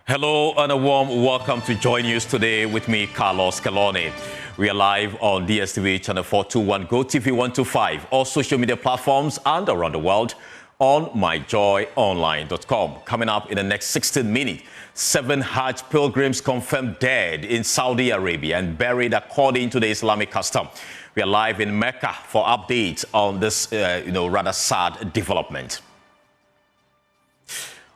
Hello and a warm welcome to Joy News today with me, Carlos Calone. We are live on DSTV channel 421, GoTV 125, all social media platforms and around the world on myjoyonline.com. Coming up in the next 16 minutes, 7 Hajj pilgrims confirmed dead in Saudi Arabia and buried according to the Islamic custom. We are live in Mecca for updates on this, rather sad development.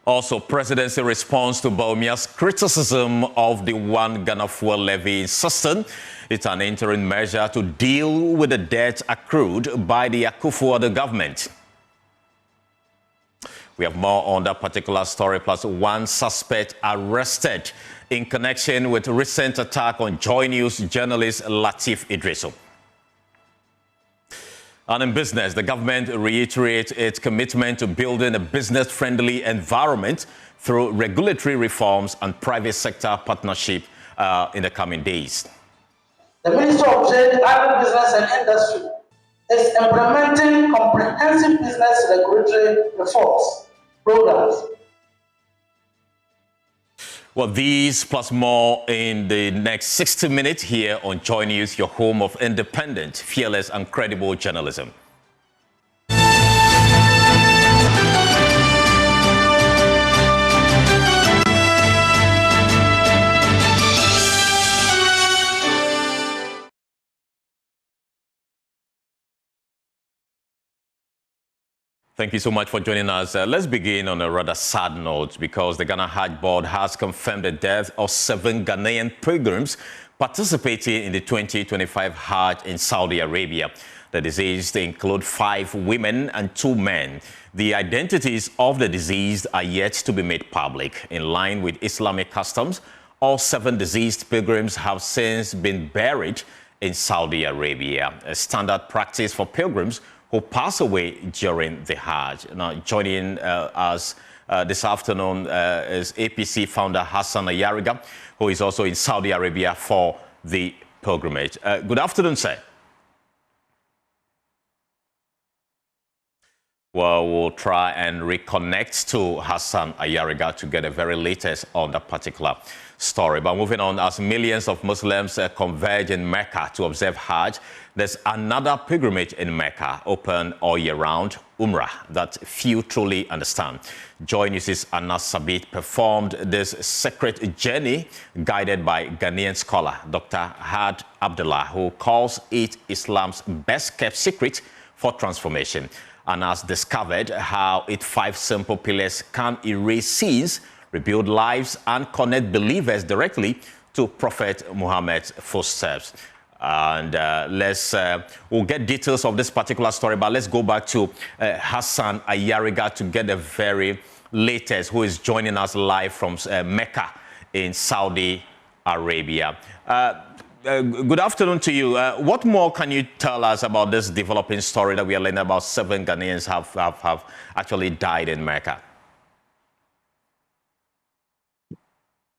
Also, presidency response to Baumia's criticism of the One Ghana fuel levy, insisting it's an interim measure to deal with the debt accrued by the Akufo-Addo government. We have more on that particular story, plus one suspect arrested in connection with recent attack on Joy News journalist Latif Idrisu. And in business, the government reiterates its commitment to building a business-friendly environment through regulatory reforms and private sector partnership in the coming days. The Ministry of Trade, Agribusiness and Industry is implementing comprehensive business regulatory reforms programs. Well, these plus more in the next 60 minutes here on Joy News, your home of independent, fearless and credible journalism. Thank you so much for joining us. Let's begin on a rather sad note because the Ghana Hajj Board has confirmed the death of 7 Ghanaian pilgrims participating in the 2025 Hajj in Saudi Arabia. The deceased include 5 women and 2 men. The identities of the deceased are yet to be made public. In line with Islamic customs, all 7 deceased pilgrims have since been buried in Saudi Arabia, a standard practice for pilgrims who pass away during the Hajj. Now, joining us this afternoon is APC founder Hassan Ayariga, who is also in Saudi Arabia for the pilgrimage. Good afternoon, sir. Well, we'll try and reconnect to Hassan Ayariga to get the very latest on that particular story. But moving on, as millions of Muslims converge in Mecca to observe Hajj, there's another pilgrimage in Mecca, open all year round, Umrah, that few truly understand. Joy News' Anna Sabit performed this sacred journey guided by Ghanaian scholar Dr. Had Abdullah, who calls it Islam's best-kept secret for transformation, and has discovered how its 5 simple pillars can erase sins, rebuild lives, and connect believers directly to Prophet Muhammad's footsteps. And we'll get details of this particular story, but let's go back to Hassan Ayariga to get the very latest, who is joining us live from Mecca in Saudi Arabia. Good afternoon to you. What more can you tell us about this developing story that we are learning about 7 Ghanaians have actually died in Mecca?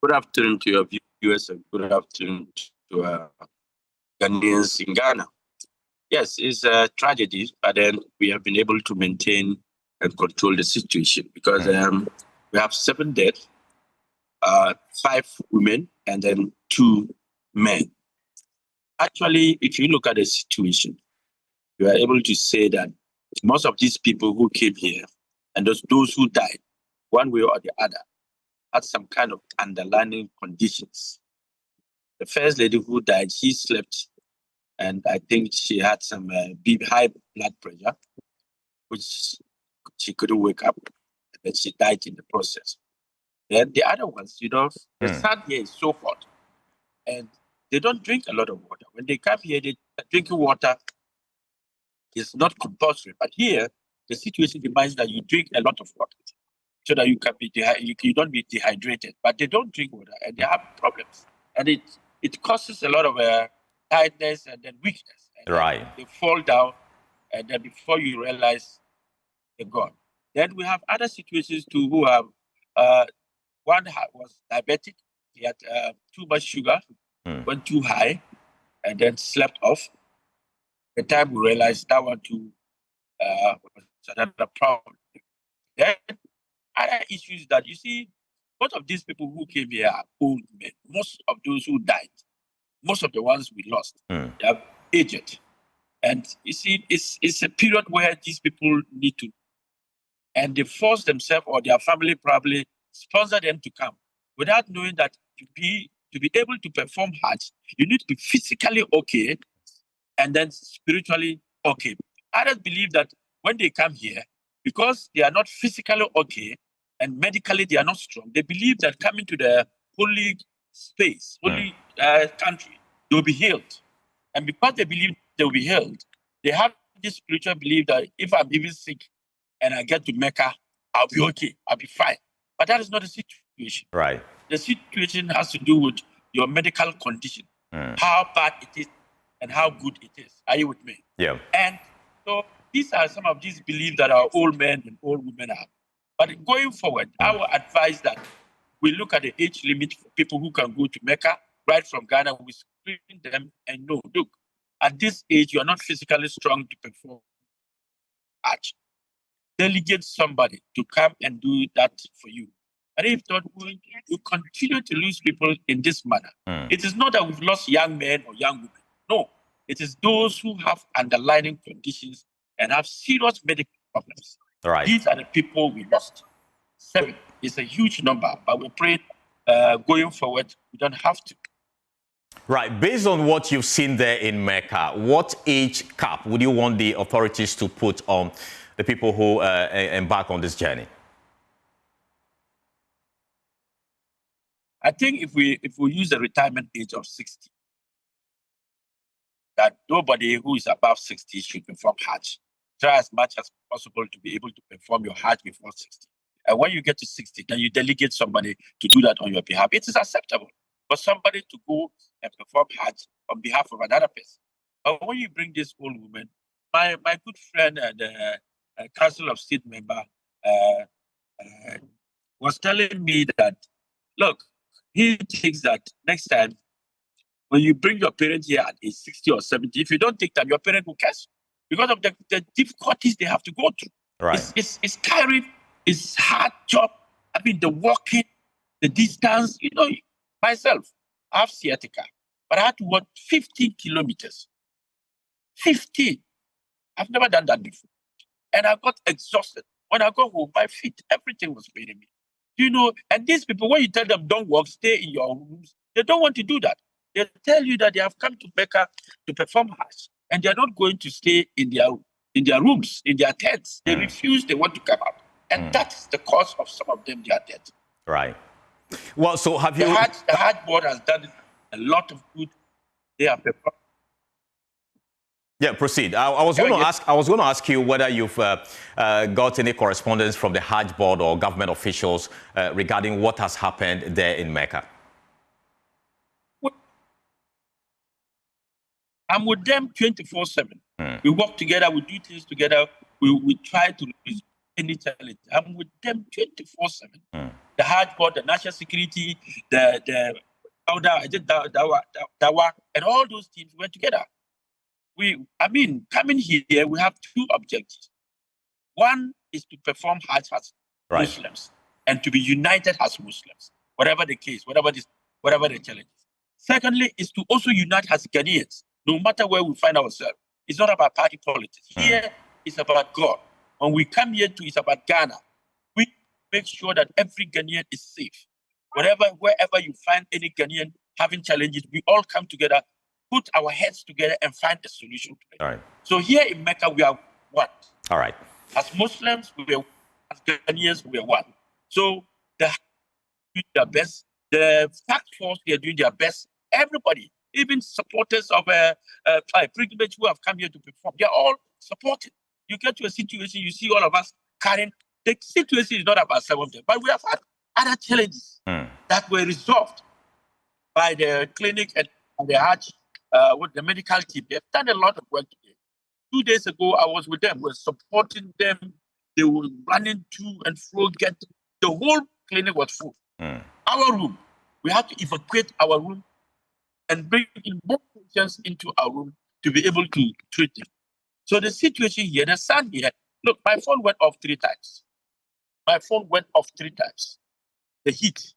Good afternoon to your viewers and good afternoon to Ghanaians in Ghana. Yes, it's a tragedy, but then we have been able to maintain and control the situation because we have 7 dead, 5 women, and then 2 men. Actually, if you look at the situation, you are able to say that most of these people who came here and those who died, one way or the other, had some kind of underlying conditions. The first lady who died, she slept, and I think she had some high blood pressure, which she couldn't wake up, and then she died in the process. Then the other ones, the sun here is so hot, and they don't drink a lot of water. When they come here, drinking water is not compulsory. But here, the situation demands that you drink a lot of water so that you can be you don't be dehydrated. But they don't drink water, and they have problems. And it causes a lot of tiredness and then weakness. And right. They fall down, and then before you realize, they're gone. Then we have other situations too who have, one was diabetic. He had too much sugar, went too high, and then slept off. The time we realized that one too was another problem. Then other issues that you see, most of these people who came here are old men. Most of those who died, most of the ones we lost, they are aged. And you see, it's a period where these people need to, and they force themselves or their family probably sponsor them to come without knowing that to be able to perform Hajj, you need to be physically okay and then spiritually okay. Others believe that when they come here, because they are not physically okay and medically they are not strong, they believe that coming to the holy space, holy country, they will be healed. And because they believe they will be healed, they have this spiritual belief that if I'm even sick and I get to Mecca, I'll be okay, I'll be fine. But that is not the situation. Right. The situation has to do with your medical condition, how bad it is and how good it is. Are you with me? Yeah. And so these are some of these beliefs that our old men and old women have. But going forward, I will advise that we look at the age limit for people who can go to Mecca right from Ghana. We screen them and know, look, at this age, you are not physically strong to perform Hajj. Delegate somebody to come and do that for you. And if not, we continue to lose people in this manner. It is not that we've lost young men or young women. No, it is those who have underlying conditions and have serious medical problems. Right. These are the people we lost. 7 is a huge number, but we pray going forward, we don't have to. Right. Based on what you've seen there in Mecca, what age cap would you want the authorities to put on the people who embark on this journey? I think if we use a retirement age of 60, that nobody who is above 60 should perform Hajj. Try as much as possible to be able to perform your Hajj before 60. And when you get to 60, then you delegate somebody to do that on your behalf. It is acceptable for somebody to go and perform Hajj on behalf of another person. But when you bring this old woman, my good friend, the Council of State member, was telling me that, look, he thinks that next time when you bring your parent here at age 60 or 70, if you don't take time, your parent will curse you because of the difficulties they have to go through. Right. It's tiring, it's hard job. I mean, the walking, the distance, myself, I have sciatica, but I had to walk 15 kilometers. 15. I've never done that before. And I got exhausted. When I got home, my feet, everything was paining me. And these people, when you tell them don't work, stay in your rooms, they don't want to do that. They tell you that they have come to Mecca to perform Hajj, and they're not going to stay in their rooms, in their tents. They refuse, they want to come out. And that's the cause of some of them, they are dead. Right. Well, so have you... The Hajj board has done a lot of good. They are performing. Yeah, proceed. I was going to ask you whether you've got any correspondence from the Hajj board or government officials regarding what has happened there in Mecca. I'm with them 24/7. We work together, we do things together, we try to resolve any challenge. I'm with them 24/7. The Hajj board, the national security, the Dawa, and all those teams were together. Coming here, we have two objectives. One is to perform Hajj as Muslims and to be united as Muslims, whatever the case, whatever the challenge is. Secondly, is to also unite as Ghanaians, no matter where we find ourselves. It's not about party politics. Here, it's about God. When we come here, it's about Ghana. We make sure that every Ghanaian is safe. Wherever you find any Ghanaian having challenges, we all come together, put our heads together and find a solution to it. All right. So here in Mecca, we are one. All right. As Muslims, we are one. As Ghanaians, we are one. So they are doing their best. The task force, they are doing their best. Everybody, even supporters of pilgrimage who have come here to perform, they are all supported. You get to a situation, you see all of us carrying. The situation is not about some of them, but we have had other challenges that were resolved by the clinic and the Hajj with the medical team. They've done a lot of work today. 2 days ago, I was with them. We were supporting them. They were running to and fro. The whole clinic was full. Our room, we had to evacuate our room and bring in more patients into our room to be able to treat them. So the situation here, the sun here, look, my phone went off 3 times. My phone went off 3 times. the heat.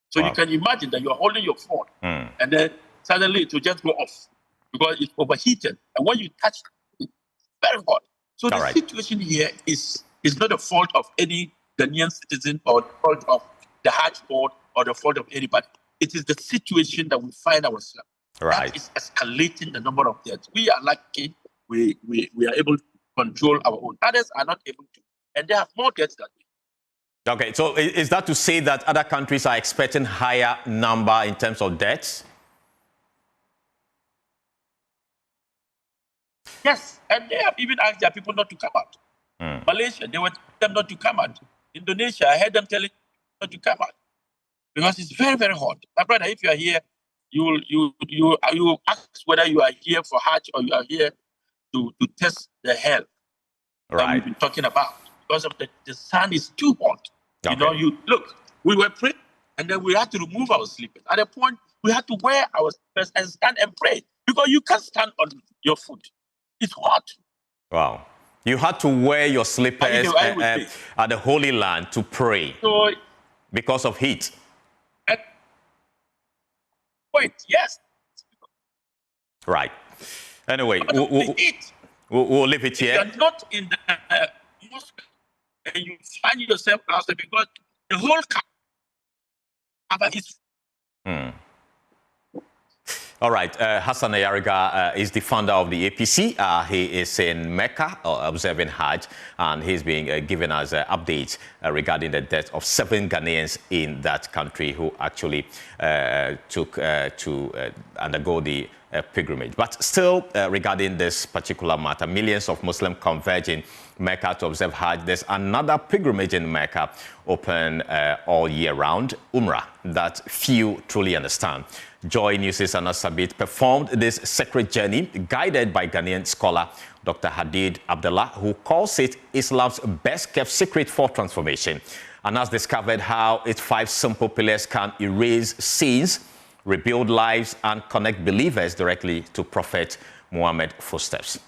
So Wow. you can imagine that you're holding your phone and then suddenly it will just go off because it's overheated. And when you touch it, it's very hot. So the situation here is not the fault of any Ghanaian citizen or the fault of the Hajj board or the fault of anybody. It is the situation that we find ourselves. Right. That is escalating the number of deaths. We are lucky we are able to control our own. Others are not able to. And they have more deaths than we. Okay, so is that to say that other countries are expecting higher number in terms of deaths? Yes, and they have even asked their people not to come out. Malaysia, they want them not to come out. Indonesia, I heard them telling not to come out because it's very, very hot. My brother, if you are here, you will ask whether you are here for Hajj or you are here to test the health that we've been talking about because of the sun is too hot. You know, look, we were praying and then we had to remove our slippers. At a point, we had to wear our slippers and stand and pray because you can't stand on your foot. It's hot. Wow. You had to wear your slippers at the Holy Land to pray because of heat. Wait, yes. Right. Anyway, we'll leave it here. You're not in the mosque and you find yourself outside because the whole Kaaba is. All right. Hassan Ayariga is the founder of the APC. He is in Mecca observing Hajj, and he's being giving us updates regarding the death of 7 Ghanaians in that country who actually took to undergo the pilgrimage. But still, regarding this particular matter, millions of Muslims converging Mecca to observe Hajj. There's another pilgrimage in Mecca open all year round, Umrah, that few truly understand. Joy News' Anna Sabit performed this sacred journey guided by Ghanaian scholar Dr. Hadid Abdullah, who calls it Islam's best-kept secret for transformation, and has discovered how its 5 simple pillars can erase sins, rebuild lives, and connect believers directly to Prophet Muhammad's footsteps.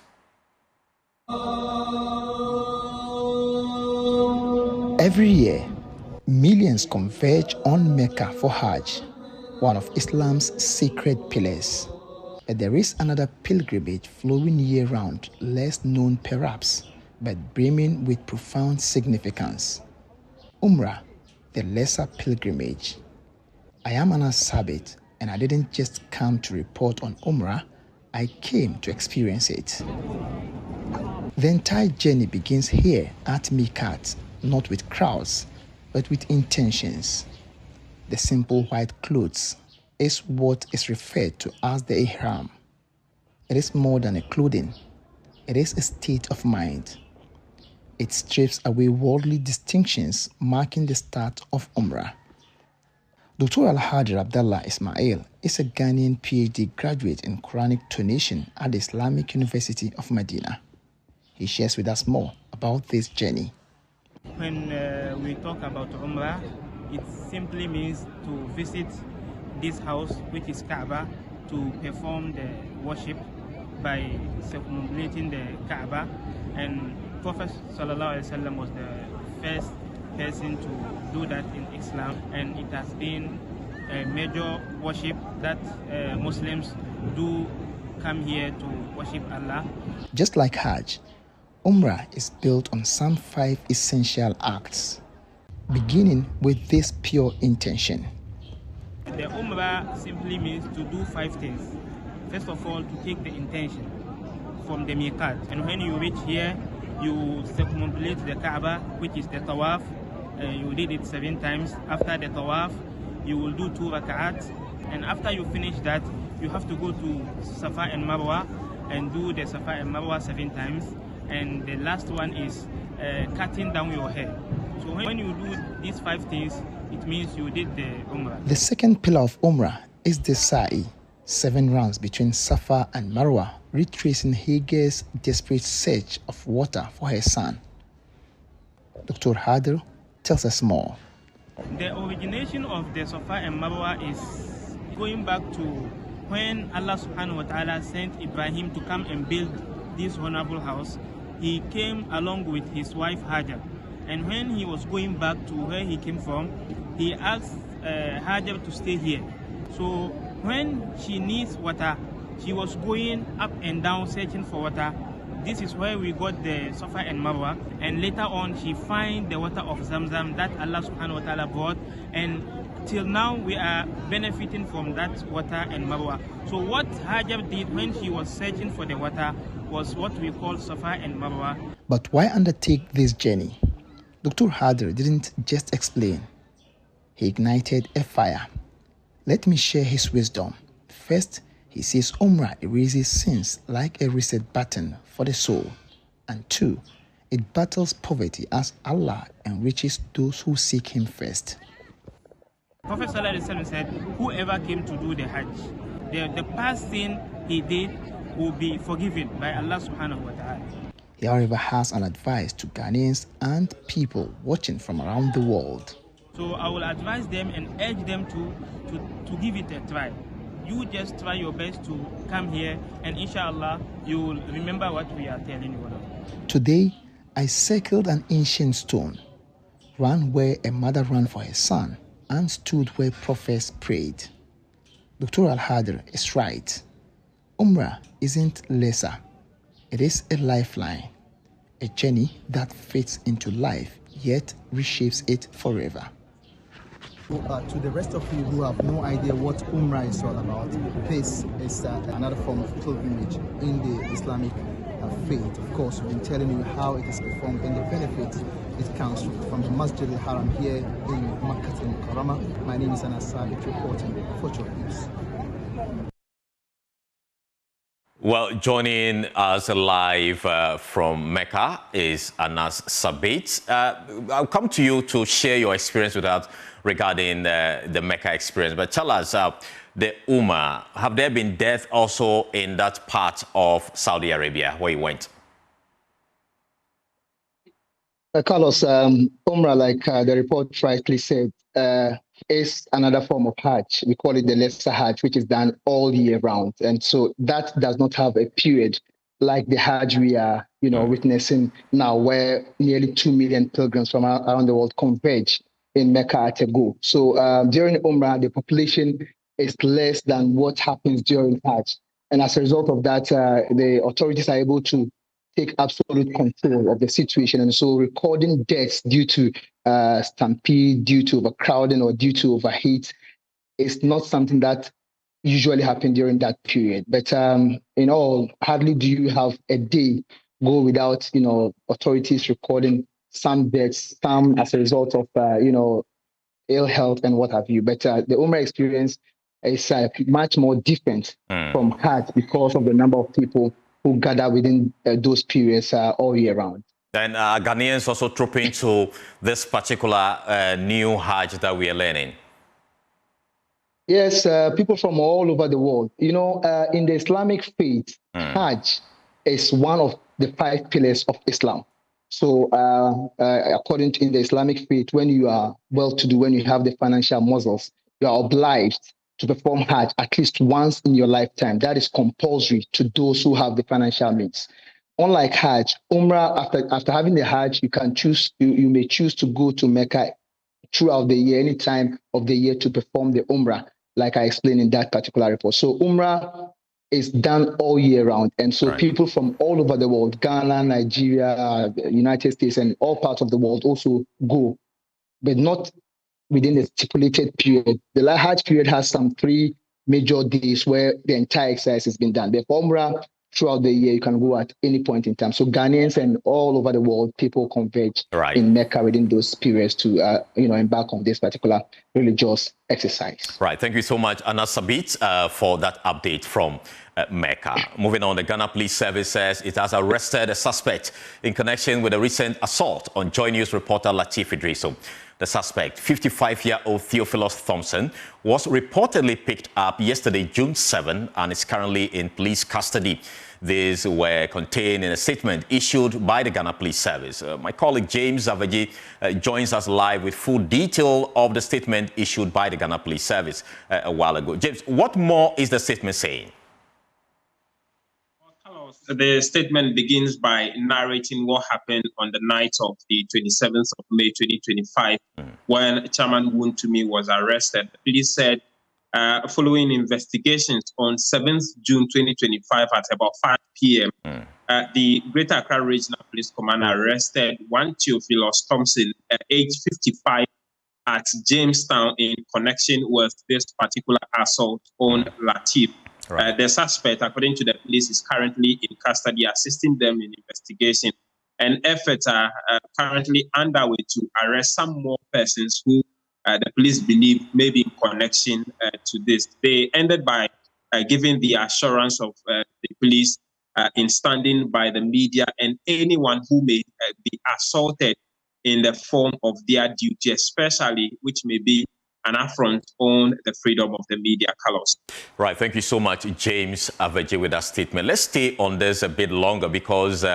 Every year, millions converge on Mecca for Hajj, one of Islam's sacred pillars. But there is another pilgrimage flowing year-round, less known perhaps, but brimming with profound significance. Umrah, the lesser pilgrimage. I am Anna Sabit, and I didn't just come to report on Umrah, I came to experience it. The entire journey begins here at Miqat, not with crowds, but with intentions. The simple white clothes is what is referred to as the ihram. It is more than a clothing. It is a state of mind. It strips away worldly distinctions, marking the start of Umrah. Dr. Al-Hadir Abdullah Ismail is a Ghanaian PhD graduate in Quranic tonation at the Islamic University of Medina. He shares with us more about this journey. When we talk about Umrah, it simply means to visit this house, which is Kaaba, to perform the worship by circumambulating the Kaaba. And Prophet ﷺ was the first person to do that in Islam, and it has been a major worship that Muslims do come here to worship Allah. Just like Hajj, Umrah is built on some 5 essential acts, beginning with this pure intention. The Umrah simply means to do 5 things. First of all, to take the intention from the Miqat. And when you reach here, you circumambulate the Kaaba, which is the Tawaf. You did it 7 times. After the Tawaf, you will do 2 rak'at. And after you finish that, you have to go to Safa and Marwa and do the Safa and Marwa 7 times. And the last one is cutting down your hair. So when you do these 5 things, it means you did the Umrah. The second pillar of Umrah is the Sa'i, 7 rounds between Safa and Marwa, retracing Hagar's desperate search of water for her son. Dr. Hadir tells us more. The origination of the Safa and Marwa is going back to when Allah subhanahu wa ta'ala sent Ibrahim to come and build this honorable house. He came along with his wife Hajj, and when he was going back to where he came from, he asked Hajj to stay here. So when she needs water, she was going up and down searching for water. This is where we got the Safa and Marwa, and later on she find the water of Zamzam that Allah subhanahu wa ta'ala brought, and till now we are benefiting from that water and Marwa. So what Hajj did when she was searching for the water was what we call Safa and Marwa. But why undertake this journey? Dr. Hadr didn't just explain. He ignited a fire. Let me share his wisdom. First, he says Umrah erases sins like a reset button for the soul. And two, it battles poverty as Allah enriches those who seek him first. Prophet ﷺ said, whoever came to do the Hajj, the past sin he did will be forgiven by Allah subhanahu wa ta'ala. He, however, has an advice to Ghanaians and people watching from around the world. So I will advise them and urge them to give it a try. You just try your best to come here, and inshallah, you will remember what we are telling you about. Today, I circled an ancient stone, ran where a mother ran for her son, and stood where prophets prayed. Dr. Al-Hadr is right. Umrah isn't lesser. It is a lifeline, a journey that fits into life, yet reshapes it forever. To the rest of you who have no idea what Umrah is all about, this is another form of pilgrimage in the Islamic faith. Of course, we've been telling you how it is performed and the benefits it comes from the Masjid al-Haram here in Makkah al-Mukarramah. My name is Sabit, reporting for Chop News. Well, joining us live from Mecca is Anas Sabit. I'll come to you to share your experience with us regarding the Mecca experience. But tell us, the Umrah, have there been deaths also in that part of Saudi Arabia where you went? Carlos, Umrah, like the report rightly said, is another form of Hajj. We call it the lesser Hajj, which is done all year round. And so that does not have a period like the Hajj we are, witnessing now, where nearly 2 million pilgrims from around the world converge in Mecca at a go. So during Umrah, the population is less than what happens during Hajj. And as a result of that, the authorities are able to take absolute control of the situation. And so recording deaths due to stampede, due to overcrowding, or due to overheat is not something that usually happens during that period. But in all, hardly do you have a day go without, authorities recording some deaths, some as a result of, ill health and what have you. But the Umrah experience is much more different from Hajj because of the number of people who gather within those periods all year round. And Ghanaians also trooping to this particular new Hajj that we are learning. Yes, people from all over the world. In the Islamic faith, Hajj is one of the 5 pillars of Islam. So according to in the Islamic faith, when you are well-to-do, when you have the financial muscles, you are obliged to perform Hajj at least once in your lifetime. That is compulsory to those who have the financial means. Unlike Hajj, Umrah, after having the Hajj, you may choose to go to Mecca throughout the year, any time of the year, to perform the Umrah, like I explained in that particular report. So Umrah is done all year round. And so people from all over the world, Ghana, Nigeria, United States, and all parts of the world also go, but not within the stipulated period. The Hajj period has some 3 major days where the entire exercise has been done. The Umrah, throughout the year, you can go at any point in time. So Ghanaians and all over the world, people converge in Mecca within those periods to, embark on this particular religious exercise. Right. Thank you so much, Anas Sabit, for that update from Mecca. Moving on, the Ghana Police Service says it has arrested a suspect in connection with a recent assault on Joy News reporter Latif Idriso. The suspect, 55-year-old Theophilus Thompson, was reportedly picked up yesterday, June 7, and is currently in police custody. These were contained in a statement issued by the Ghana Police Service. My colleague James Zavaji joins us live with full detail of the statement issued by the Ghana Police Service a while ago. James, what more is the statement saying? Carlos, the statement begins by narrating what happened on the night of the 27th of May 2025 when Chairman Wontumi was arrested. The police said, following investigations on 7th June 2025 at about 5 p.m., the Greater Accra Regional Police Command arrested one Theophilus Thompson, age 55, at Jamestown in connection with this particular assault on Latif. Right. The suspect, according to the police, is currently in custody, assisting them in investigation. And efforts are currently underway to arrest some more persons who the police believe may be in connection to this. They ended by giving the assurance of the police in standing by the media and anyone who may be assaulted in the form of their duty, especially which may be an affront on the freedom of the media, Carlos. Right. Thank you so much, James Zavaji, with that statement. Let's stay on this a bit longer because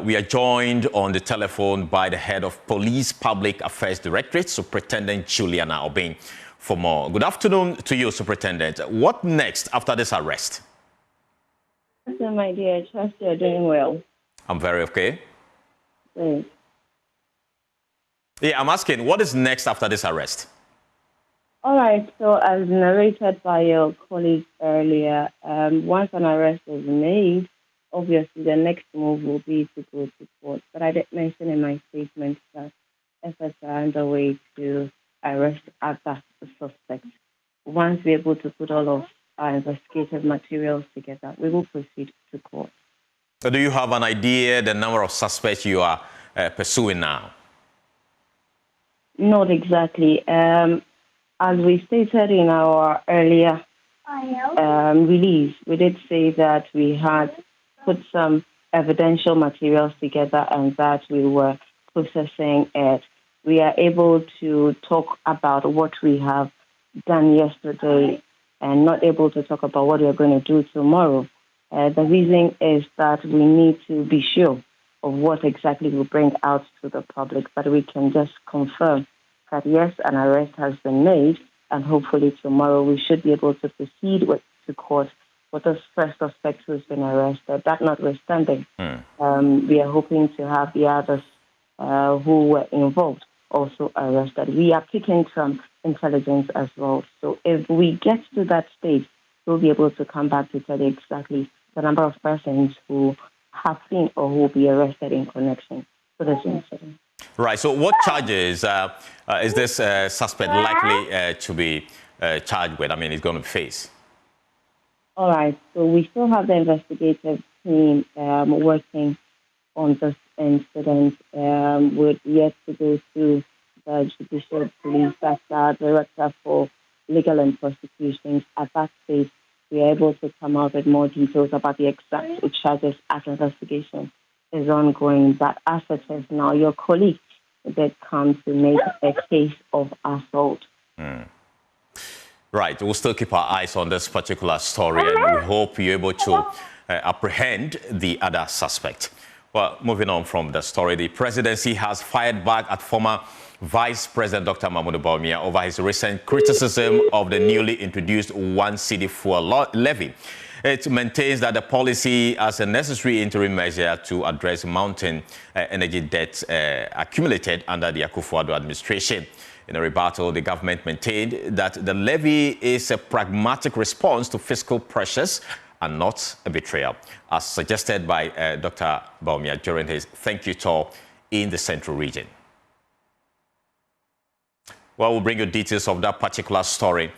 we are joined on the telephone by the head of Police Public Affairs Directorate, Superintendent Juliana Obeng, for more. Good afternoon to you, Superintendent. What next after this arrest? Hello, my dear. I trust you're doing well. I'm very okay. Yes. Yeah, I'm asking, what is next after this arrest? All right. So, as narrated by your colleague earlier, once an arrest is made, obviously the next move will be to go to court. But I did mention in my statement that efforts are underway to arrest other suspects. Once we're able to put all of our investigative materials together, we will proceed to court. So do you have an idea the number of suspects you are pursuing now? Not exactly. As we stated in our earlier release, we did say that we had put some evidential materials together and that we were processing it. We are able to talk about what we have done yesterday and not able to talk about what we are going to do tomorrow. The reason is that we need to be sure of what exactly we'll bring out to the public, but we can just confirm that yes, an arrest has been made, and hopefully tomorrow we should be able to proceed to court with the first suspect who's been arrested. That notwithstanding, we are hoping to have the others who were involved also arrested. We are picking some intelligence as well. So if we get to that stage, we'll be able to come back to tell you exactly the number of persons who have been or who will be arrested in connection to this incident. Right. So what charges is this suspect likely to be charged with? I mean, he's going to face. All right. So we still have the investigative team working on this incident. We're yet to go to the Judicial Police, that's our Director for Legal and Prosecutions. At that stage, we are able to come out with more details about the exact charges as investigation is ongoing. That asset is now your colleague that comes to make a case of assault. Right. We'll still keep our eyes on this particular story and we hope you're able to apprehend the other suspect. Well, moving on from the story, the presidency has fired back at former Vice President Dr. Mahmoud Bawumia over his recent criticism of the newly introduced 1 cedi fuel levy. It maintains that the policy as a necessary interim measure to address mounting energy debts accumulated under the Akufo-Addo administration. In a rebuttal, the government maintained that the levy is a pragmatic response to fiscal pressures and not a betrayal, as suggested by Dr. Bawumia during his thank you tour in the central region. Well, we'll bring you details of that particular story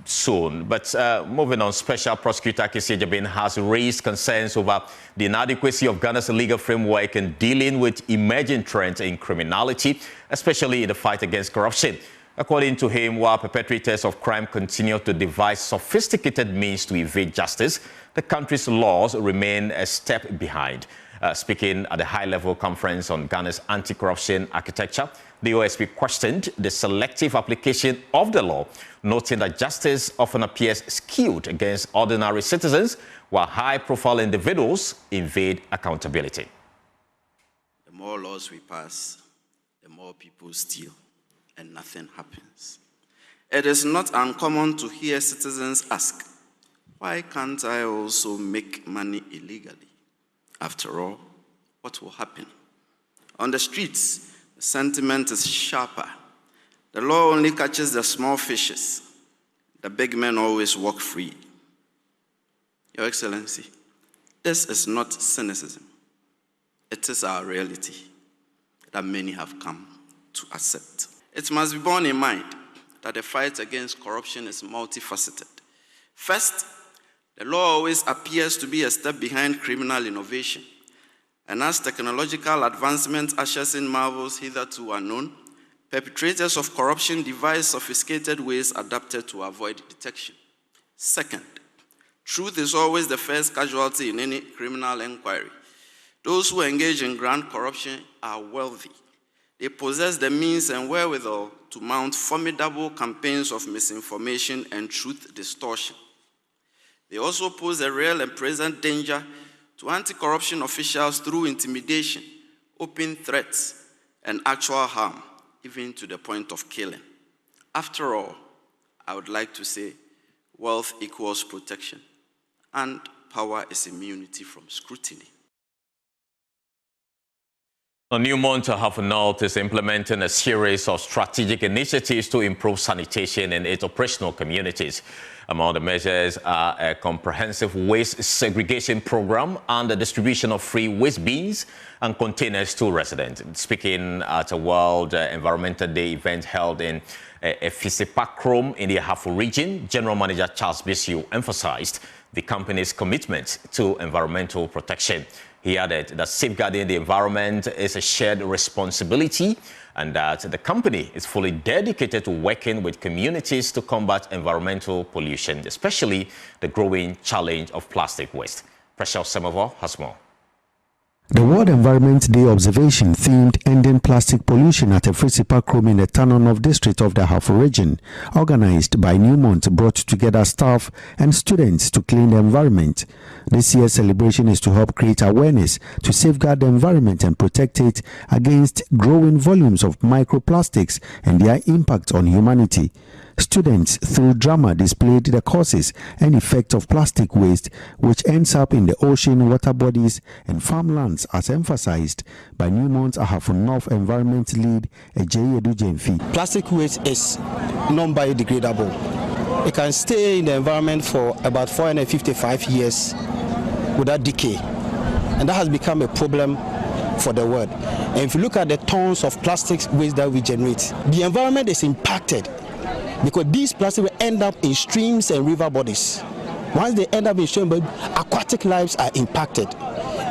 soon. But moving on, Special Prosecutor Kesi Jabin has raised concerns over the inadequacy of Ghana's legal framework in dealing with emerging trends in criminality, especially in the fight against corruption. According to him, while perpetrators of crime continue to devise sophisticated means to evade justice, the country's laws remain a step behind. Speaking at the high-level conference on Ghana's anti-corruption architecture, the OSP questioned the selective application of the law, noting that justice often appears skewed against ordinary citizens, while high-profile individuals evade accountability. The more laws we pass, the more people steal, and nothing happens. It is not uncommon to hear citizens ask, why why can't I also make money illegally? After all, what will happen? On the streets, the sentiment is sharper. The law only catches the small fishes. The big men always walk free. Your Excellency, this is not cynicism. It is our reality that many have come to accept. It must be borne in mind that the fight against corruption is multifaceted. First, the law always appears to be a step behind criminal innovation. And as technological advancement ushers in marvels hitherto unknown, perpetrators of corruption devise sophisticated ways adapted to avoid detection. Second, truth is always the first casualty in any criminal inquiry. Those who engage in grand corruption are wealthy. They possess the means and wherewithal to mount formidable campaigns of misinformation and truth distortion. They also pose a real and present danger to anti-corruption officials through intimidation, open threats, and actual harm, even to the point of killing. After all, I would like to say, wealth equals protection, and power is immunity from scrutiny. Newmont Environment is implementing a series of strategic initiatives to improve sanitation in its operational communities. Among the measures are a comprehensive waste segregation program and the distribution of free waste bins and containers to residents. Speaking at a World Environmental Day event held in Efisipakrom in the Ahafo region, General Manager Charles Bisiu emphasized the company's commitment to environmental protection. He added that safeguarding the environment is a shared responsibility and that the company is fully dedicated to working with communities to combat environmental pollution, especially the growing challenge of plastic waste. Precious Semovo has more. The World Environment Day observation themed Ending Plastic Pollution at Efisipakrom in the Tanonov district of the Ahafo region, organized by Newmont, brought together staff and students to clean the environment. This year's celebration is to help create awareness to safeguard the environment and protect it against growing volumes of microplastics and their impact on humanity. Students, through drama, displayed the causes and effect of plastic waste, which ends up in the ocean, water bodies, and farmlands, as emphasized by Newmont Ahafo Environment lead Ejeyi Edujemfi. Plastic waste is non-biodegradable. It can stay in the environment for about 455 years without decay, and that has become a problem for the world. And if you look at the tons of plastic waste that we generate, the environment is impacted, because these plastics will end up in streams and river bodies. Once they end up in streams, aquatic lives are impacted.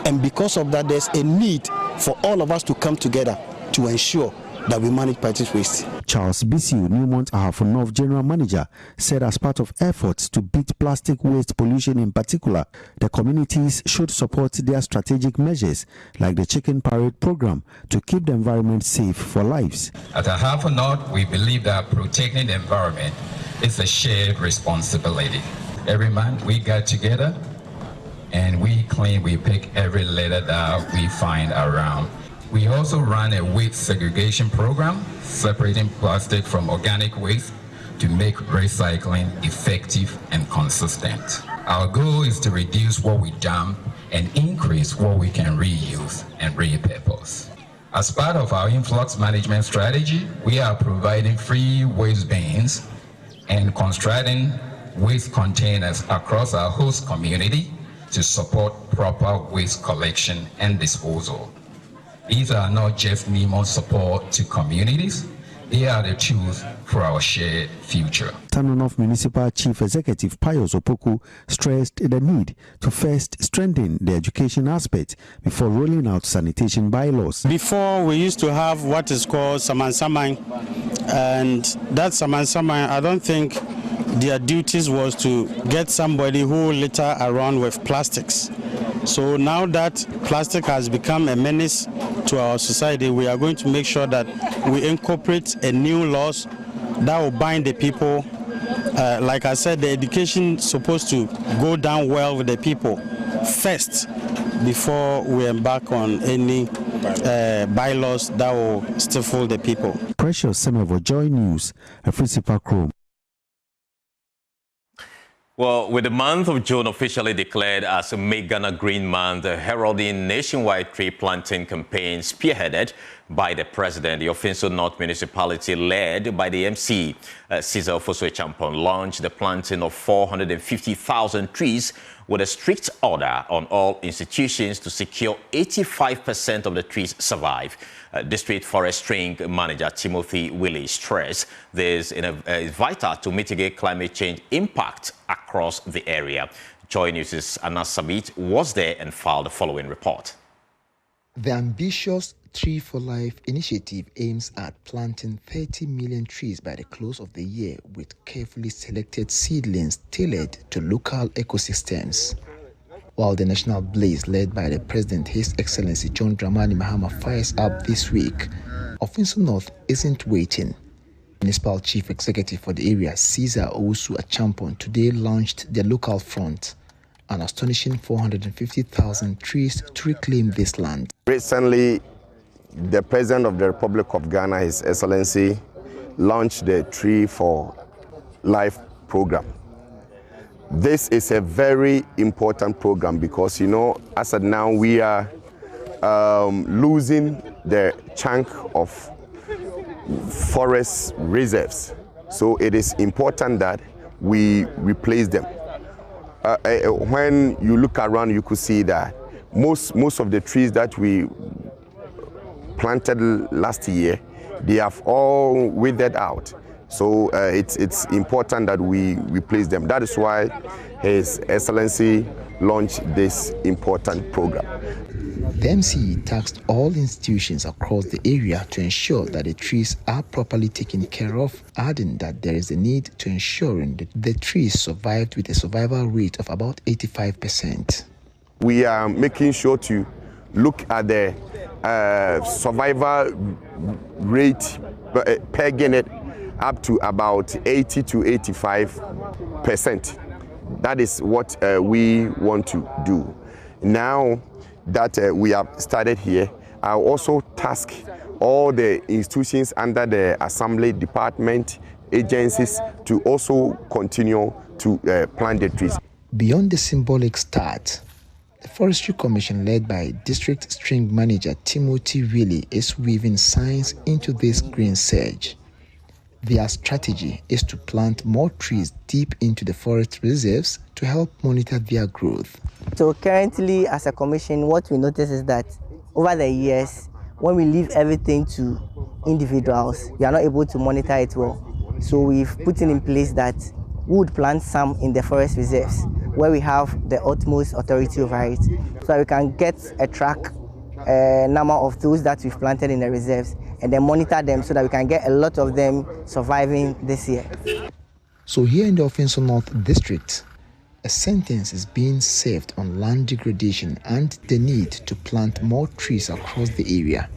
And because of that, there's a need for all of us to come together to ensure that we manage plastic waste. Charles Bisiu, Newmont Ahafo General Manager, said as part of efforts to beat plastic waste pollution in particular, the communities should support their strategic measures like the Chicken Parade program to keep the environment safe for lives. At Ahafo, we believe that protecting the environment is a shared responsibility. Every month we get together and we clean, we pick every litter that we find around. We also run a waste segregation program, separating plastic from organic waste to make recycling effective and consistent. Our goal is to reduce what we dump and increase what we can reuse and repurpose. As part of our influx management strategy, we are providing free waste bins and constructing waste containers across our host community to support proper waste collection and disposal. These are not just Newmont support to communities, they are the tools for our shared future. Tanonov Municipal Chief Executive Pius Opoku stressed the need to first strengthen the education aspect before rolling out sanitation bylaws. Before, we used to have what is called saman-saman, and that saman-saman, I don't think their duties was to get somebody who litter around with plastics. So now that plastic has become a menace to our society, we are going to make sure that we incorporate a new laws that will bind the people. Like I said, the education is supposed to go down well with the people first before we embark on any bylaws that will stifle the people. Precious Semovo, Joy News, Efisipakrom. Well, with the month of June officially declared as Make Ghana Green Month, heralding nationwide tree planting campaign spearheaded by the president, the Ofinso North municipality led by the MC, Caesar Ofosu-Champon, launched the planting of 450,000 trees with a strict order on all institutions to secure 85% of the trees survive. District Forest Ring Manager Timothy Willie stressed this is vital to mitigate climate change impact across the area. Joy News' Anna Sabit was there and filed the following report. The ambitious Tree for Life initiative aims at planting 30 million trees by the close of the year with carefully selected seedlings tailored to local ecosystems. While the national blaze led by the President, His Excellency John Dramani Mahama, fires up this week, Ofinso North isn't waiting. Municipal Chief Executive for the area, Caesar Ofosu-Champon, today launched the local front, an astonishing 450,000 trees to reclaim this land. Recently, the President of the Republic of Ghana, His Excellency, launched the Tree for Life program. This is a very important program because, you know, as of now, we are losing the chunk of forest reserves. So it is important that we replace them. When you look around, you could see that most of the trees that we planted last year, they have all withered out. So it's important that we replace them. That is why His Excellency launched this important program. The MC tasked all institutions across the area to ensure that the trees are properly taken care of, adding that there is a need to ensuring that the trees survived with a survival rate of about 85%. We are making sure to look at the survival rate, pegging it up to about 80 to 85%. That is what we want to do. Now that we have started here, I'll also task all the institutions under the Assembly Department, agencies, to also continue to plant the trees. Beyond the symbolic start, the Forestry Commission, led by District String Manager Timothy Willie, is weaving science into this green surge. Their strategy is to plant more trees deep into the forest reserves to help monitor their growth. So currently, as a commission, what we notice is that over the years, when we leave everything to individuals, we are not able to monitor it well. So we've put in place that we would plant some in the forest reserves, where we have the utmost authority over it, so that we can get a track number of those that we've planted in the reserves and then monitor them so that we can get a lot of them surviving this year. So here in the Ofinso North District, a sentence is being served on land degradation and the need to plant more trees across the area.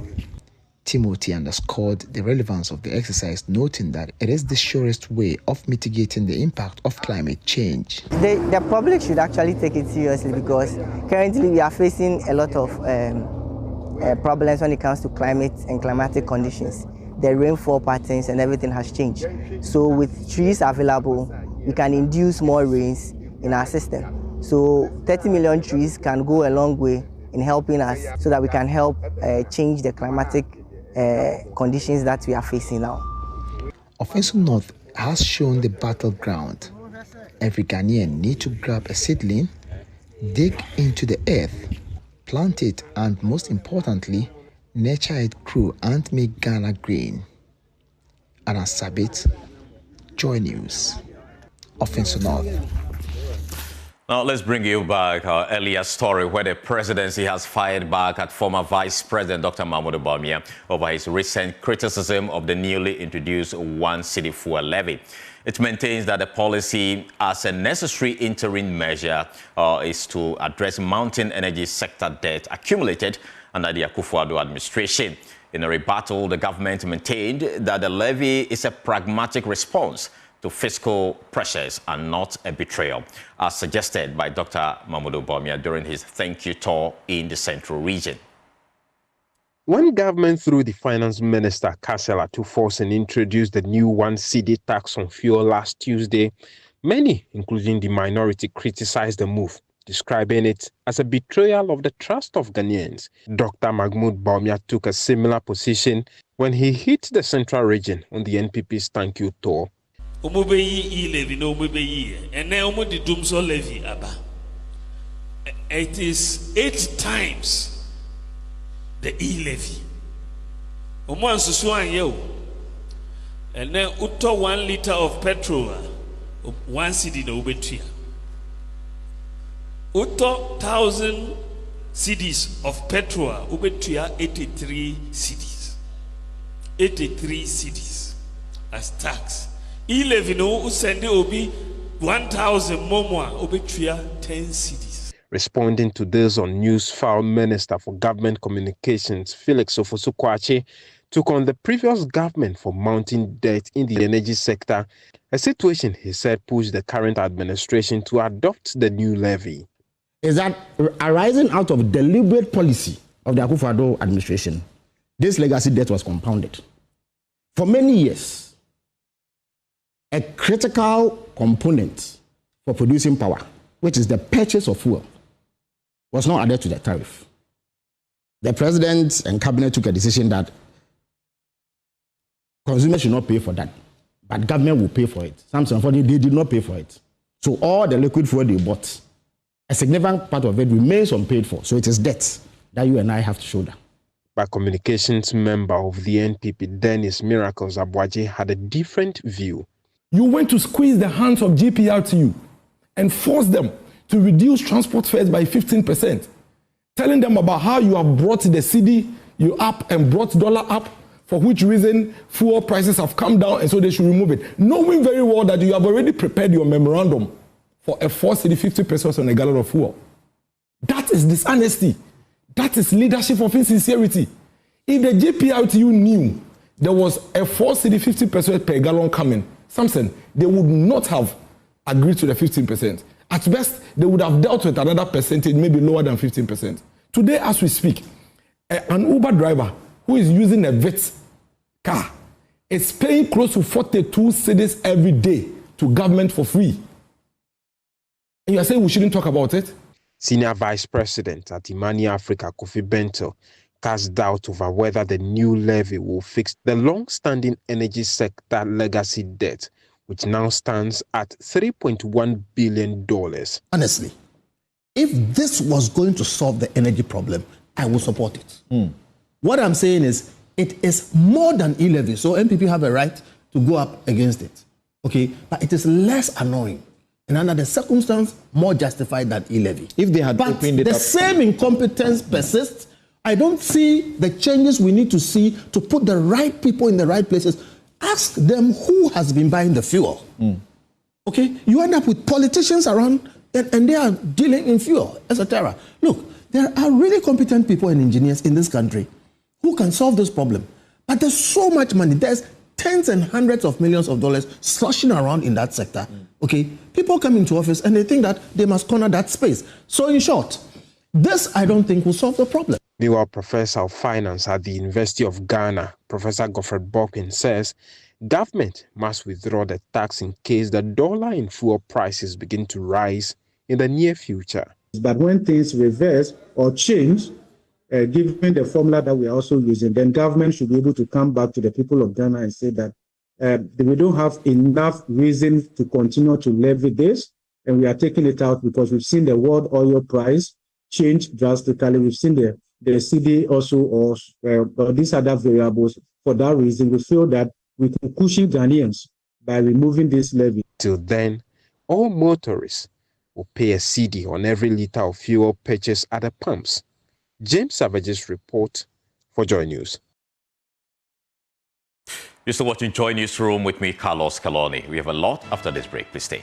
Timothy underscored the relevance of the exercise, noting that it is the surest way of mitigating the impact of climate change. The public should actually take it seriously because currently we are facing a lot of problems when it comes to climate and climatic conditions. The rainfall patterns and everything has changed. So with trees available, we can induce more rains in our system. So 30 million trees can go a long way in helping us so that we can help change the climatic conditions that we are facing now. Ofinso North has shown the battleground. Every Ghanaian needs to grab a seedling, dig into the earth, plant it, and most importantly, nurture it, grow, and make Ghana green. Anna Sabit, Joy News, Ofinso North. Now, let's bring you back our earlier story where the presidency has fired back at former Vice President Dr. Mahamudu Bawumia over his recent criticism of the newly introduced one-cedi fuel levy. It maintains that the policy, as a necessary interim measure, is to address mounting energy sector debt accumulated under the Akufo-Addo administration. In a rebuttal, the government maintained that the levy is a pragmatic response to fiscal pressures and not a betrayal, as suggested by Dr. Mahamudu Bawumia during his thank you tour in the central region. When government through the finance minister Kasela to force and introduce the new one-cedi tax on fuel last Tuesday, Many, including the minority, criticized the move, describing it as a betrayal of the trust of Ghanaians. Dr. Mahmoud Bawumia took a similar position when he hit the central region on the NPP's Thank You tour. It is 8 times the e-levy. And then uto 1 liter of petrol, 1 cedi no ubetria. Uto 1,000 cedis of petrol, ubetria 83 cedis. 83 cedis as tax. E-levy no usende obi 1,000 momwa, ubetria 10 cedis. Responding to this on news, Foul Minister for Government Communications Felix Ofosu-Kwakye took on the previous government for mounting debt in the energy sector, a situation he said pushed the current administration to adopt the new levy. Is that arising out of deliberate policy of the Akufo-Addo administration, this legacy debt was compounded. For many years, a critical component for producing power, which is the purchase of fuel, was not added to the tariff. The president and cabinet took a decision that consumers should not pay for that, but government will pay for it. Something they did not pay for it. So all the liquid fuel they bought, a significant part of it remains unpaid for. So it is debt that you and I have to shoulder. But communications member of the NPP, Dennis Miracles Abuaji, had a different view. You went to squeeze the hands of GPRTU and force them to reduce transport fares by 15%, telling them about how you have brought the cedi up and brought dollar up, for which reason fuel prices have come down and so they should remove it, knowing very well that you have already prepared your memorandum for a 4 cedi 50 pesos on a gallon of fuel. That is dishonesty. That is leadership of insincerity. If the GPRTU knew there was a 4 cedi 50 pesos per gallon coming, Samson, they would not have agreed to the 15%. At best, they would have dealt with another percentage, maybe lower than 15%. Today, as we speak, an Uber driver who is using a VIT car is paying close to 42 cedis every day to government for free. And you are saying we shouldn't talk about it? Senior Vice President at Imani Africa, Kofi Bento, cast doubt over whether the new levy will fix the long-standing energy sector legacy debt, which now stands at $3.1 billion. Honestly, if this was going to solve the energy problem, I would support it. What I'm saying is, it is more than e-levy, so NPP have a right to go up against it. Okay, but it is less annoying, and under the circumstance, more justified than e-levy. If they had opened it up, the same incompetence persists. I don't see the changes we need to see to put the right people in the right places. Ask them who has been buying the fuel. Okay, you end up with politicians around and they are dealing in fuel, etc. Look, there are really competent people and engineers in this country who can solve this problem. But there's so much money. There's tens and hundreds of millions of dollars sloshing around in that sector. Okay, people come into office and they think that they must corner that space. So in short, this I don't think will solve the problem. Meanwhile, Professor of Finance at the University of Ghana, Professor Godfred Bopin, says government must withdraw the tax in case the dollar and fuel prices begin to rise in the near future. But when things reverse or change, given the formula that we are also using, then government should be able to come back to the people of Ghana and say that we don't have enough reason to continue to levy this, and we are taking it out because we've seen the world oil price change drastically. We've seen the cedi also, or these other variables. For that reason, we feel that we can cushion Ghanaians by removing this levy. Till then, all motorists will pay a cedi on every liter of fuel purchased at the pumps. James Zavaji's report for Joy News. You're still watching Joy Newsroom with me, Carlos Caloni. We have a lot after this break. Please stay.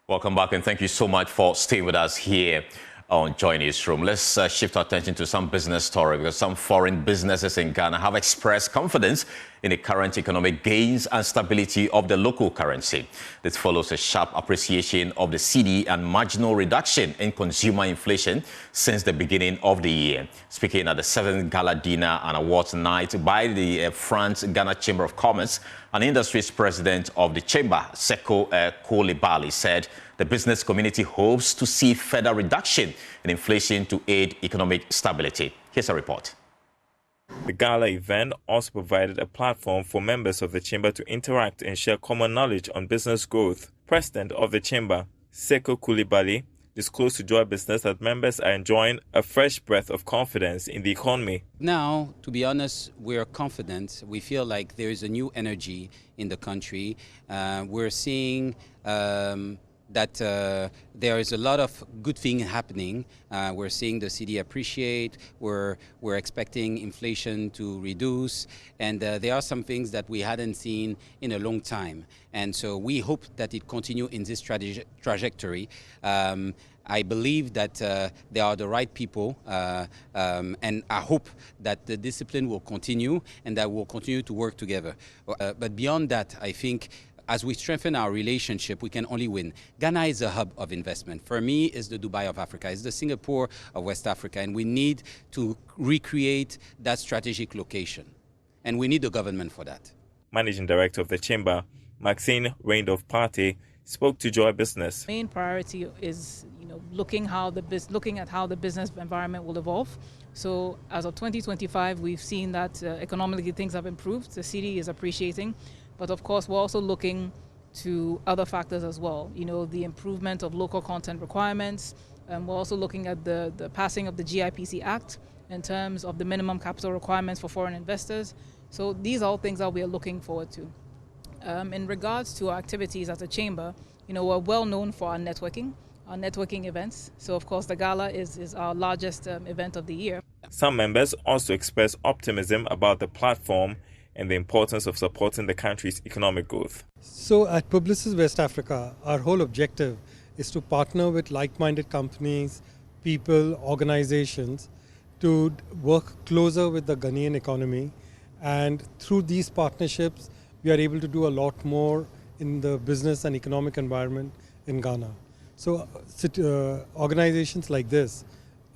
Welcome back, and thank you so much for staying with us here on Joy Newsroom. Let's shift our attention to some business story, because some foreign businesses in Ghana have expressed confidence in the current economic gains and stability of the local currency. This follows a sharp appreciation of the cedi and marginal reduction in consumer inflation since the beginning of the year. Speaking at the 7th Gala Dinner and Awards Night by the France-Ghana Chamber of Commerce, and Industries President of the Chamber, Seko Coulibaly, said the business community hopes to see further reduction in inflation to aid economic stability. Here's a report. The gala event also provided a platform for members of the Chamber to interact and share common knowledge on business growth. President of the Chamber, Seko Coulibaly, disclosed to Joy Business that members are enjoying a fresh breath of confidence in the economy. Now, to be honest, we're confident. We feel like there is a new energy in the country. We're seeing that there is a lot of good things happening. We're seeing the cedi appreciate. We're expecting inflation to reduce, and there are some things that we hadn't seen in a long time. And so we hope that it continue in this trajectory. I believe that they are the right people, and I hope that the discipline will continue and that we'll continue to work together. But beyond that, I think as we strengthen our relationship, we can only win. Ghana is a hub of investment. For me, it's the Dubai of Africa. It's the Singapore of West Africa. And we need to recreate that strategic location. And we need the government for that. Managing Director of the Chamber, Maxine Reindorf-Partey, spoke to Joy Business. Main priority is looking at how the business environment will evolve. So as of 2025, we've seen that economically things have improved. The cedi is appreciating. But of course, we're also looking to other factors as well. The improvement of local content requirements. We're also looking at the passing of the GIPC Act in terms of the minimum capital requirements for foreign investors. So these are all things that we are looking forward to. In regards to our activities as a chamber, we're well known for our networking events. So of course, the gala is our largest event of the year. Some members also expressed optimism about the platform and the importance of supporting the country's economic growth. So at Publicis West Africa, our whole objective is to partner with like-minded companies, people, organizations to work closer with the Ghanaian economy. And through these partnerships, we are able to do a lot more in the business and economic environment in Ghana. So organizations like this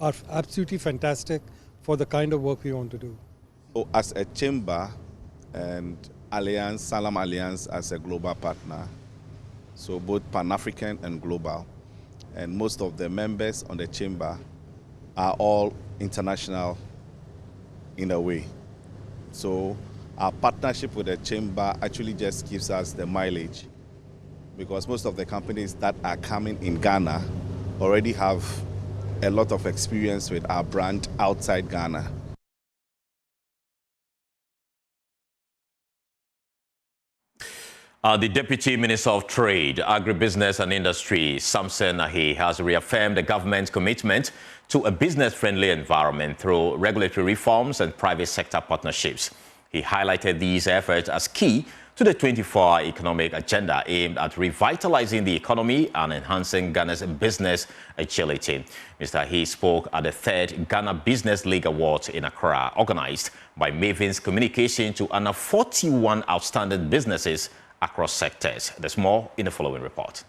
are absolutely fantastic for the kind of work we want to do. So as a chamber, and Alliance, Salam Alliance as a global partner, so both Pan-African and global, and most of the members on the chamber are all international in a way. So our partnership with the chamber actually just gives us the mileage, because most of the companies that are coming in Ghana already have a lot of experience with our brand outside Ghana. The Deputy Minister of Trade, Agribusiness and Industry, Samson Ahi, has reaffirmed the government's commitment to a business-friendly environment through regulatory reforms and private sector partnerships. He highlighted these efforts as key to the 24-hour economic agenda aimed at revitalizing the economy and enhancing Ghana's business agility. Mr. Ahi spoke at the 3rd Ghana Business League Awards in Accra, organized by Mavins Communication to honor 41 outstanding businesses across sectors. There's more in the following report.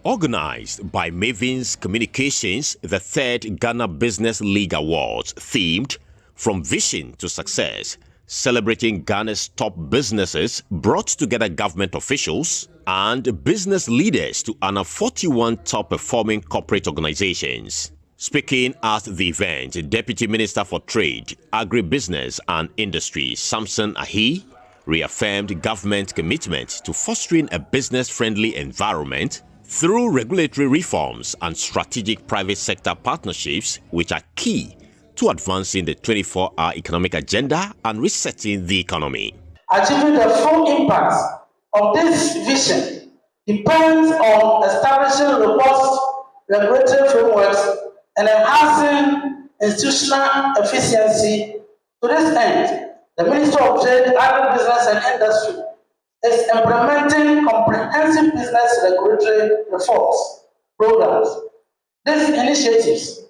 Organized by Mavins Communications, the 3rd Ghana Business League Awards, themed From Vision to Success, celebrating Ghana's top businesses, brought together government officials and business leaders to honor 41 top-performing corporate organizations. Speaking at the event, Deputy Minister for Trade, Agribusiness and Industry, Samson Ahi, reaffirmed government commitment to fostering a business-friendly environment through regulatory reforms and strategic private sector partnerships, which are key to advancing the 24-hour economic agenda and resetting the economy. Achieving the full impact of this vision depends on establishing robust regulatory frameworks and enhancing institutional efficiency. To this end, the Ministry of Trade, Agribusiness and Industry is implementing comprehensive business regulatory reforms programs. These initiatives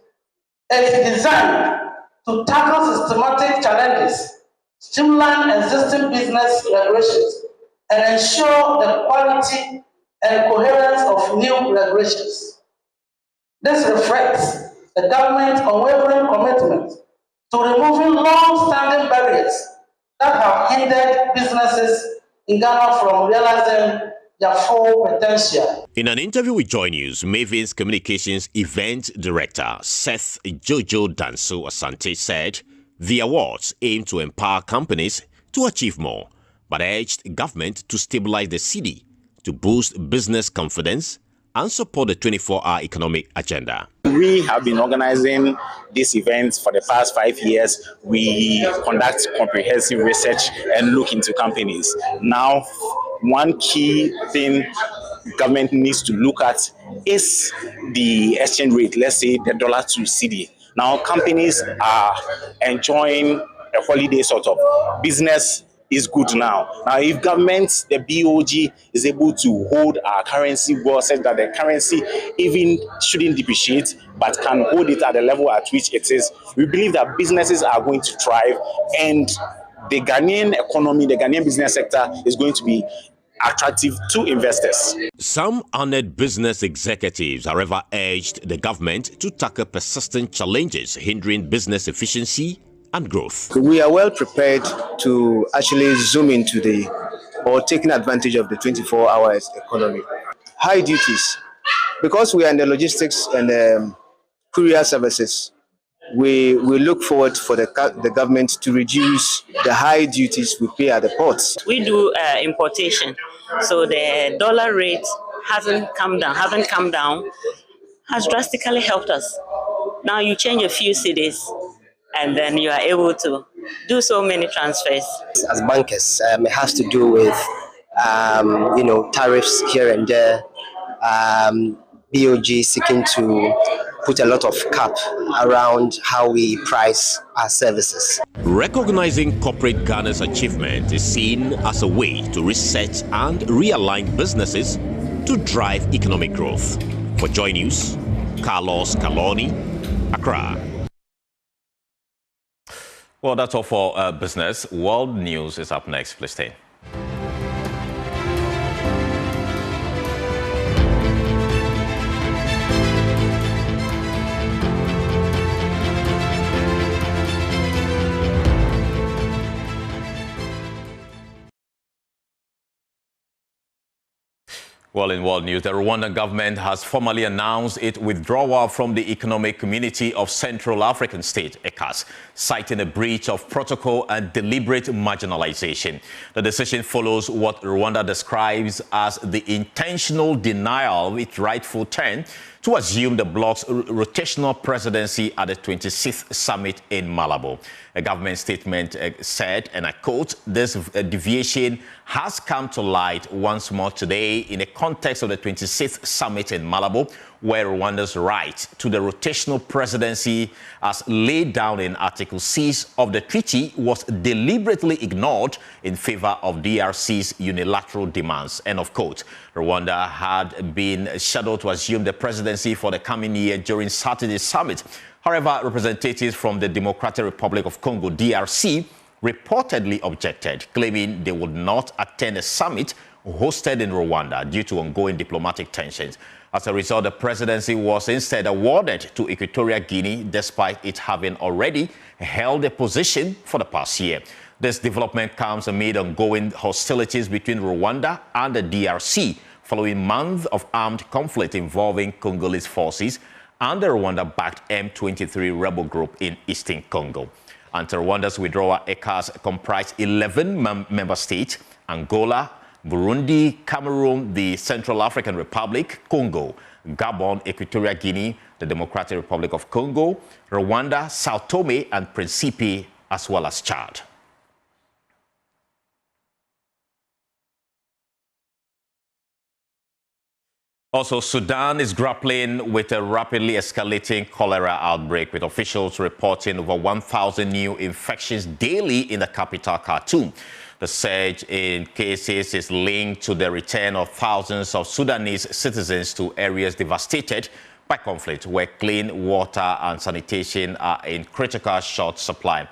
is designed to tackle systematic challenges streamline existing business regulations, and ensure the quality and coherence of new regulations. This reflects the government's unwavering commitment to removing long-standing barriers that have hindered businesses in Ghana from realizing their full potential. In an interview with Joy News, Maven's Communications Event Director Seth Jojo Danso Asante said the awards aim to empower companies to achieve more, but urged government to stabilize the city to boost business confidence and support the 24-hour economic agenda. We have been organizing these events for the past 5 years. We conduct comprehensive research and look into companies. Now, one key thing government needs to look at is the exchange rate, let's say the dollar to CD. Now, companies are enjoying a holiday sort of business is good now. Now, if government, the BOG, is able to hold our currency well, such that the currency even shouldn't depreciate, but can hold it at the level at which it is, we believe that businesses are going to thrive, and the Ghanaian economy, the Ghanaian business sector is going to be attractive to investors. Some honored business executives, however, urged the government to tackle persistent challenges hindering business efficiency and growth. We are well prepared to actually zoom into taking advantage of the 24 hours economy. High duties, because we are in the logistics and courier services, we look forward for the government to reduce the high duties we pay at the ports. We do importation, so the dollar rate hasn't come down, has drastically helped us. Now you change a few cities, and then you are able to do so many transfers. As bankers, it has to do with, tariffs here and there, BOG seeking to put a lot of cap around how we price our services. Recognizing corporate Ghana's achievement is seen as a way to reset and realign businesses to drive economic growth. For Joy News, Carlos Caloni, Accra. Well, that's all for business. World News is up next. Please stay. Well, in world news, the Rwandan government has formally announced its withdrawal from the Economic Community of Central African States, ECAS, citing a breach of protocol and deliberate marginalization. The decision follows what Rwanda describes as the intentional denial of its rightful turn to assume the bloc's rotational presidency at the 26th summit in Malabo. A government statement said, and I quote, "This deviation has come to light once more today in the context of the 26th summit in Malabo, where Rwanda's right to the rotational presidency as laid down in Article 6 of the treaty was deliberately ignored in favor of DRC's unilateral demands." End of quote. Rwanda had been scheduled to assume the presidency for the coming year during Saturday's summit. However, representatives from the Democratic Republic of Congo, DRC, reportedly objected, claiming they would not attend a summit hosted in Rwanda due to ongoing diplomatic tensions. As a result, the presidency was instead awarded to Equatorial Guinea, despite it having already held a position for the past year. This development comes amid ongoing hostilities between Rwanda and the DRC, following months of armed conflict involving Congolese forces and the Rwanda-backed M23 rebel group in eastern Congo. Until Rwanda's withdrawal, ECAS comprised 11 member states: Angola, Burundi, Cameroon, the Central African Republic, Congo, Gabon, Equatorial Guinea, the Democratic Republic of Congo, Rwanda, Sao Tome and Principe, as well as Chad. Also, Sudan is grappling with a rapidly escalating cholera outbreak, with officials reporting over 1,000 new infections daily in the capital, Khartoum. The surge in cases is linked to the return of thousands of Sudanese citizens to areas devastated by conflict, where clean water and sanitation are in critical short supply.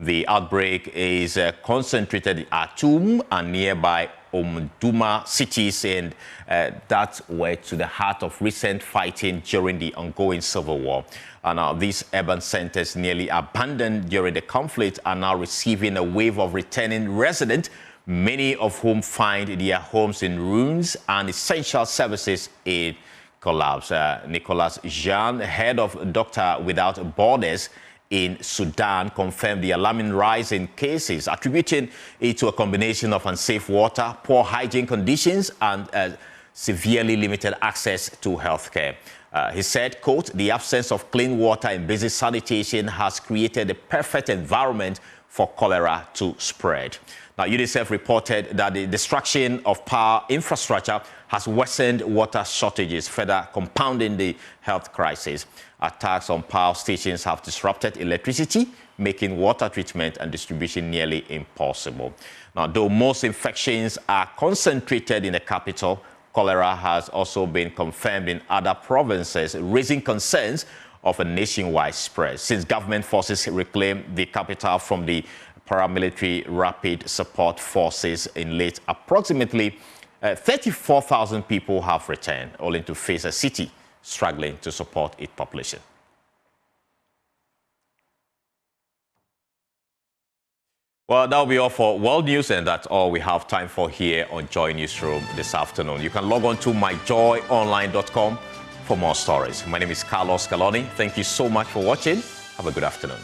The outbreak is concentrated in Atum and nearby Omdurman cities, and that were to the heart of recent fighting during the ongoing civil war. And these urban centers, nearly abandoned during the conflict, are now receiving a wave of returning residents, many of whom find their homes in ruins and essential services in collapse. Nicholas Jean, head of Doctor Without Borders in Sudan, confirmed the alarming rise in cases, attributing it to a combination of unsafe water, poor hygiene conditions, and severely limited access to healthcare. He said, quote, "The absence of clean water and basic sanitation has created the perfect environment for cholera to spread." Now, UNICEF reported that the destruction of power infrastructure has worsened water shortages, further compounding the health crisis. Attacks on power stations have disrupted electricity, making water treatment and distribution nearly impossible. Now, though most infections are concentrated in the capital, cholera has also been confirmed in other provinces, raising concerns of a nationwide spread. Since government forces reclaimed the capital from the paramilitary rapid support forces in late, approximately 34,000 people have returned, only to face a city struggling to support its population. Well, that'll be all for World News, and that's all we have time for here on Joy Newsroom this afternoon. You can log on to myjoyonline.com for more stories. My name is Carlos Scaloni. Thank you so much for watching. Have a good afternoon.